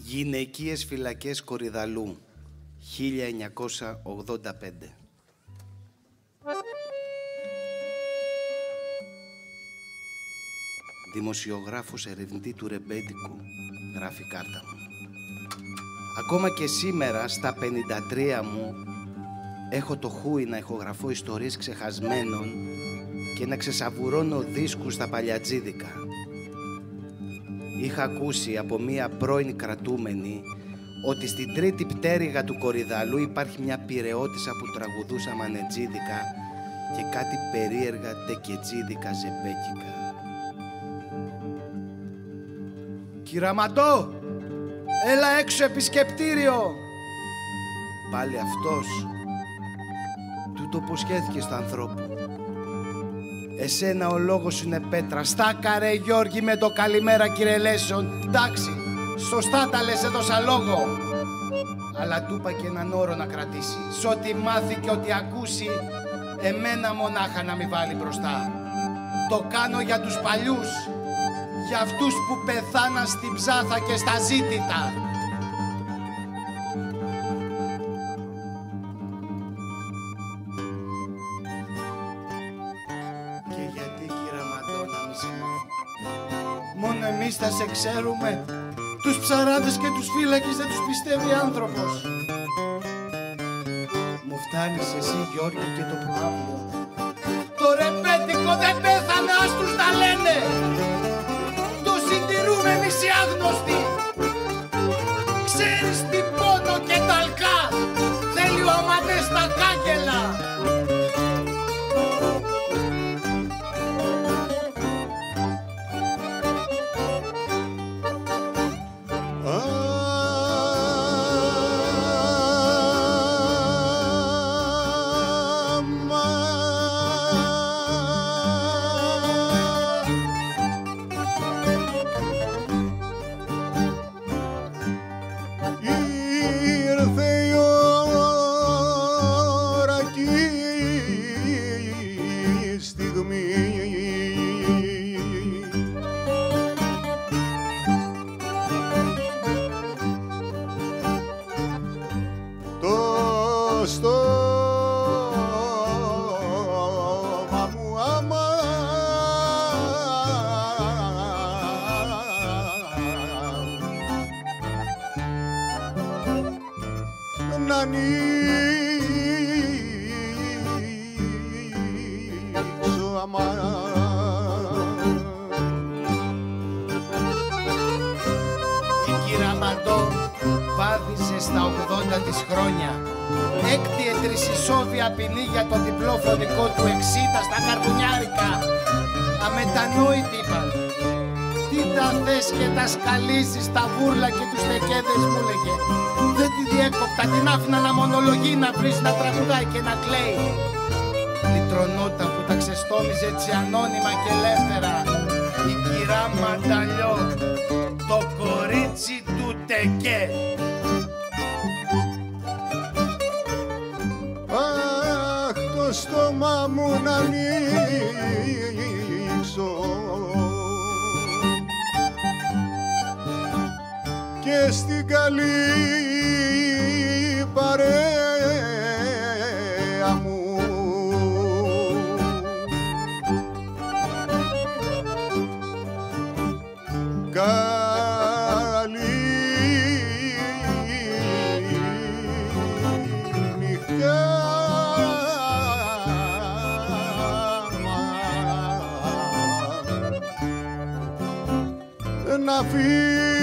Γυναικείες φυλακές Κορυδαλλού, 1985. Δημοσιογράφος ερευνητή του ρεμπέτικου, γράφει η κάρτα μου. Ακόμα και σήμερα, στα 53 μου, έχω το χούι να ηχογραφώ ιστορίες ξεχασμένων και να ξεσαβουρώνω δίσκους στα παλιατζίδικα. Είχα ακούσει από μία πρώην κρατούμενη ότι στην τρίτη πτέρυγα του Κορυδαλλού υπάρχει μια πειραιώτισσα που τραγουδούσα μανετζίδικα και κάτι περίεργα τεκετζίδικα ζεμπέκικα. «Κυραμαντό, έλα έξω επισκεπτήριο!» Πάλι αυτός. Τούτο υποσχέθηκε στο ανθρώπου. «Εσένα ο λόγος σου είναι πέτρα. Στάκα ρε Γιώργη με το καλημέρα κύριε Λέσον. Εντάξει, σωστά τα λες, έδωσα λόγο. Αλλά του είπα και έναν όρο να κρατήσει. Σ' ό,τι μάθει και ό,τι ακούσει, εμένα μονάχα να μην βάλει μπροστά. Το κάνω για τους παλιούς, για αυτούς που πεθάναν στην ψάθα και στα ζήτητα. Και γιατί κυραμαντώ να μη σε μάθω? Μόνο εμείς θα σε ξέρουμε. Τους ψαράδες και τους φύλακες δεν τους πιστεύει άνθρωπος. Μου φτάνεις εσύ Γιώργη και το προάβλιο. Το ρεμπέτικο δεν πέθανε, ας τους τα λένε. Το συντηρούμε εμείς οι άγνωστοι. Ξέρεις τι πόνο και ταλκά θέλει ο αμανές στα κάγκελα. Ποινή για το διπλό φωνικό του 60 στα καρπουνιάρικα. Αμετανόητη είπαν. Τι τα θες και τα σκαλίζεις τα βούρλα και τους τεκέδες, μου λέγε. Δεν τη διέκοπτα, την άφηνα να μονολογεί, να βρίζει, να τραγουδάει και να κλαίει. Λυτρωνόταν που τα ξεστόμιζε έτσι ανώνυμα και ελεύθερα. Η κυρά Μανταλιό, το κορίτσι του τεκέ. Το στόμα μου να ανοίξω και στην καλή παρέα μου να φύγει